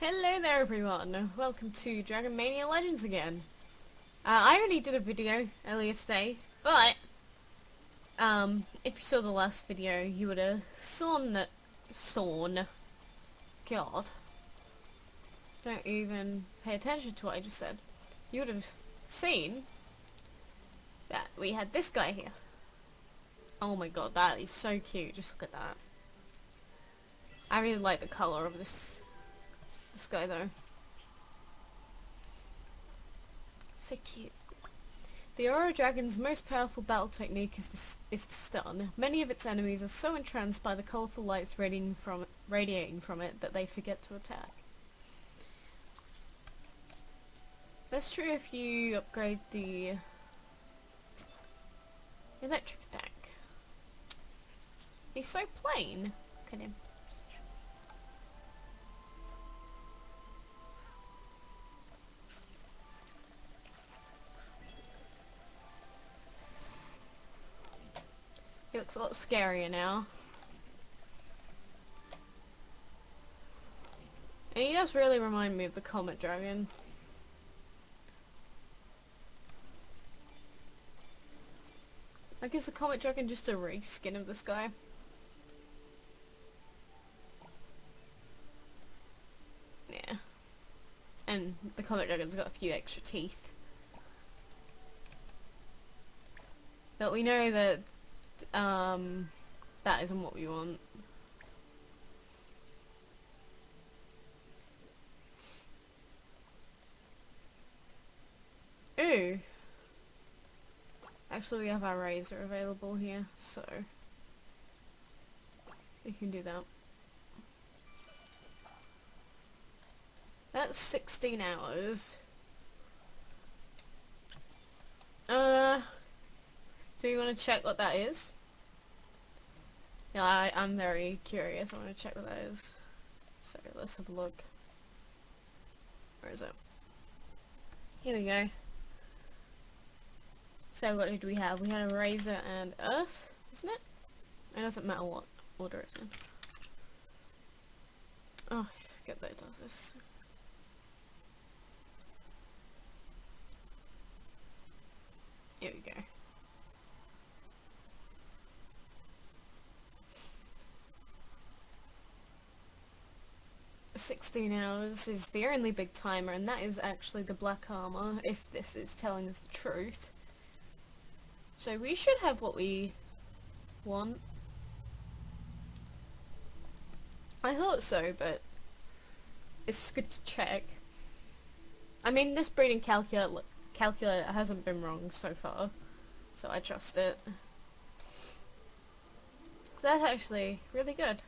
Hello there everyone, welcome to Dragon Mania Legends again. I already did a video earlier today, but if you saw the last video you would have God, don't even pay attention to what I just said. You would have seen that we had this guy here. Oh my god, that is so cute, just look at that. I really like the colour of this guy though. So cute. The Aurora dragon's most powerful battle technique is to stun. Many of its enemies are so entranced by the colourful lights radiating from it that they forget to attack. That's true if you upgrade the electric attack. He's so plain. Look at him. He looks a lot scarier now. And he does really remind me of the Comet Dragon. Like, is the Comet Dragon just a reskin of this guy? Yeah. And the Comet Dragon's got a few extra teeth. But we know that that isn't what we want. Ooh. Actually, we have our razor available here, so we can do that. That's 16 hours. Do you want to check what that is? Yeah, I'm very curious. I want to check what that is. So let's have a look. Where is it? Here we go. So what did we have? We had a razor and earth, isn't it? It doesn't matter what order it's in. Oh, I forget that it does this. Here we go. "16 hours is the only big timer, and that is actually the black armor, if this is telling us the truth. So we should have what we want. I thought so, but it's good to check. I mean, this breeding calculator hasn't been wrong so far, so I trust it. So that's actually really good.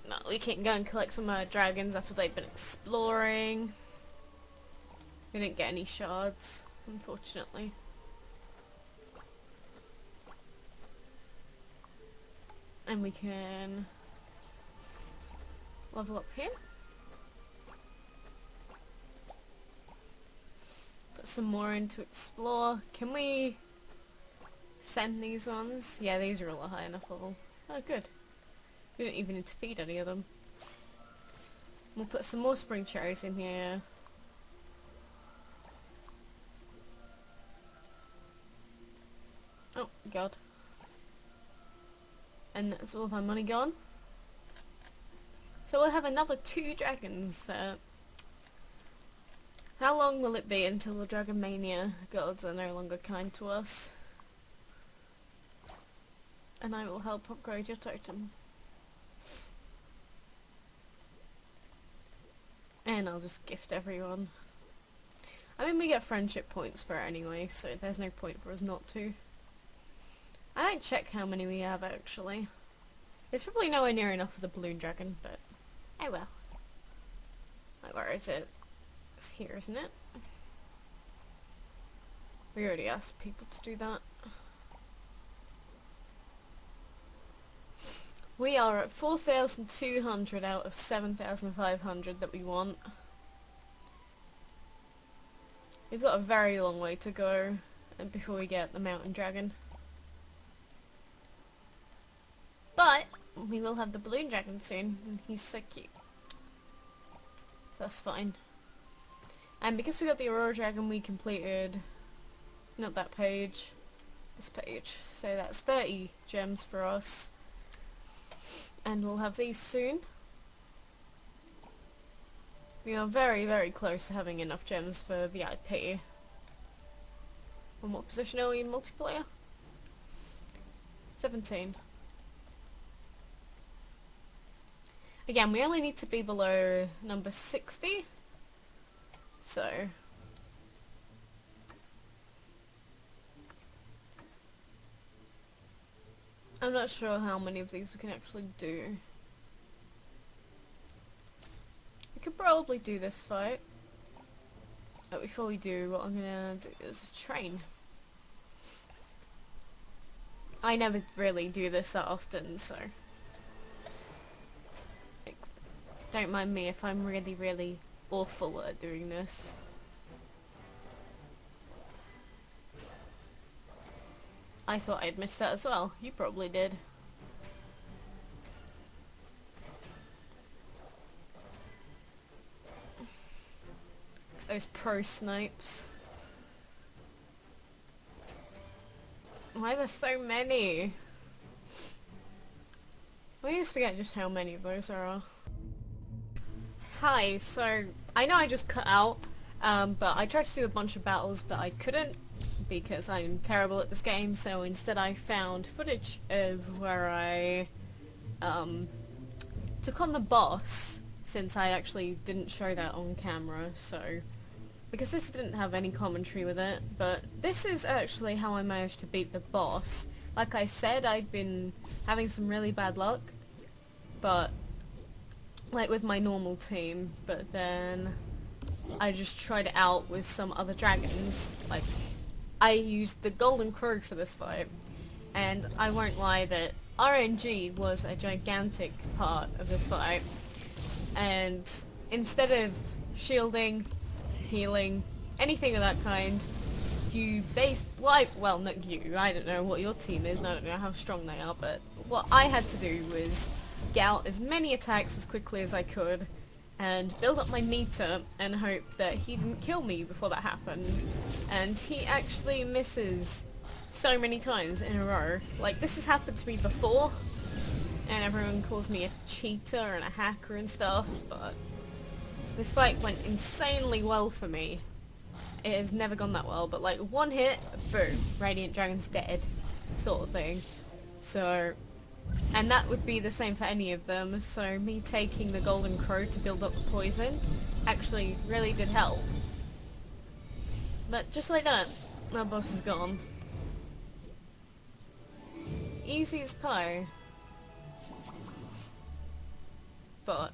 No, we can go and collect some dragons after they've been exploring. We didn't get any shards, unfortunately. And we can level up here. Put some more in to explore. Can we send these ones? Yeah, these are all a high enough level. Oh, good. We don't even need to feed any of them. We'll put some more spring cherries in here. Oh, God. And that's all of our money gone. So we'll have another 2 dragons. How long will it be until the Dragon Mania gods are no longer kind to us? And I will help upgrade your totem. And I'll just gift everyone. I mean, we get friendship points for it anyway, so there's no point for us not to. I don't check how many we have, actually. It's probably nowhere near enough for the balloon dragon, but oh well. Like, where is it? It's here, isn't it? We already asked people to do that. We are at 4,200 out of 7,500 that we want. We've got a very long way to go before we get the mountain dragon. But we will have the balloon dragon soon, and he's so cute. So that's fine. And because we got the Aurora dragon, we completed, not that page, this page. So that's 30 gems for us. And we'll have these soon. We are very, very close to having enough gems for VIP. And what position are we in multiplayer? 17. Again, we only need to be below number 60. So I'm not sure how many of these we can actually do. We could probably do this fight. But before we do, what I'm gonna do is train. I never really do this that often, so don't mind me if I'm really, really awful at doing this. I thought I'd missed that as well. You probably did. Those pro snipes. Why are there so many? I always forget just how many of those there are. Hi, so I know I just cut out, but I tried to do a bunch of battles, but I couldn't because I'm terrible at this game, so instead I found footage of where I took on the boss, since I actually didn't show that on camera, so because this didn't have any commentary with it, but this is actually how I managed to beat the boss. Like I said, I'd been having some really bad luck, but like with my normal team, but then I just tried it out with some other dragons. Like, I used the Golden Crow for this fight, and I won't lie that RNG was a gigantic part of this fight, and instead of shielding, healing, anything of that kind, you well, not you, I don't know what your team is, and I don't know how strong they are, but what I had to do was get out as many attacks as quickly as I could and build up my meter and hope that he didn't kill me before that happened. And he actually misses so many times in a row. Like, this has happened to me before, and everyone calls me a cheater and a hacker and stuff, but this fight went insanely well for me. It has never gone that well, but like one hit, boom, Radiant Dragon's dead, sort of thing. So, and that would be the same for any of them, so me taking the Golden Crow to build up the poison actually really did help. But just like that, our boss is gone. Easy as pie. But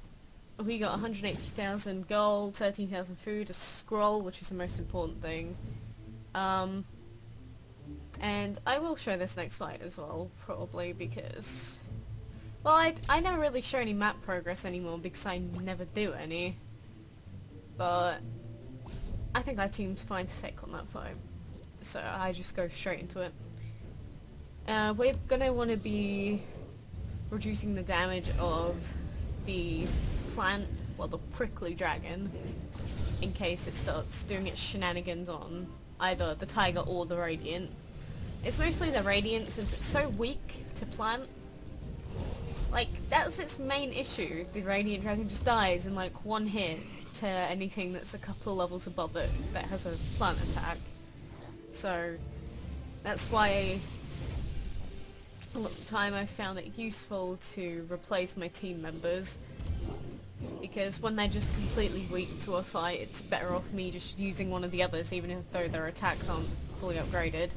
we got 180,000 gold, 13,000 food, a scroll, which is the most important thing. And I will show this next fight as well, probably, because, well, I never really show any map progress anymore because I never do any. But I think our team's fine to take on that fight, so I just go straight into it. We're gonna want to be reducing the damage of the plant, well, the prickly dragon, in case it starts doing its shenanigans on either the tiger or the radiant. It's mostly the radiant since it's so weak to plant. Like, that's its main issue. The radiant dragon just dies in like one hit to anything that's a couple of levels above it that has a plant attack. So that's why a lot of the time I found it useful to replace my team members, because when they're just completely weak to a fight, it's better off me just using one of the others, even though their attacks aren't fully upgraded.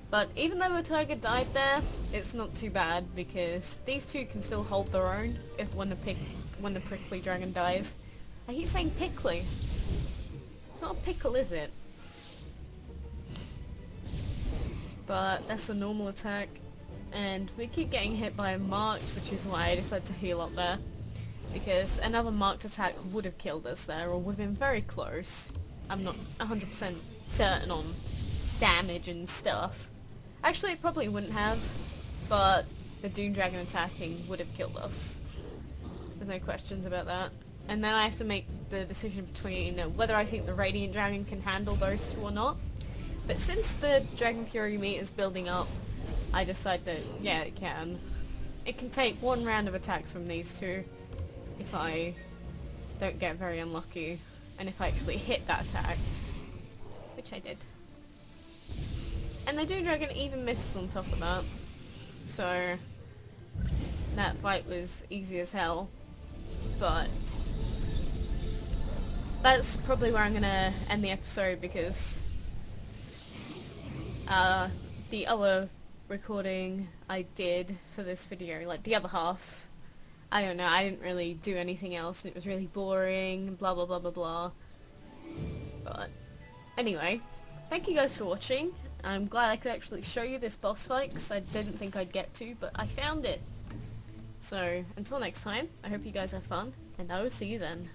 But even though the tiger died there, it's not too bad, because these two can still hold their own when the prickly dragon dies. I keep saying pickly. It's not a pickle, is it? But that's a normal attack, and we keep getting hit by a marked, which is why I decided to heal up there, because another marked attack would have killed us there, or would have been very close. I'm not 100% certain on damage and stuff. Actually, it probably wouldn't have, but the Doom Dragon attacking would have killed us. There's no questions about that. And then I have to make the decision between whether I think the Radiant Dragon can handle those two or not. But since the Dragon Fury meat is building up, I decide that, yeah, it can. It can take one round of attacks from these two if I don't get very unlucky, and if I actually hit that attack, which I did. And the Doom Dragon even misses on top of that, so that fight was easy as hell, but that's probably where I'm gonna end the episode, because the other recording I did for this video, like the other half, I don't know, I didn't really do anything else and it was really boring, blah blah blah blah blah. But anyway, thank you guys for watching. I'm glad I could actually show you this boss fight, because I didn't think I'd get to, but I found it. So until next time, I hope you guys have fun, and I will see you then.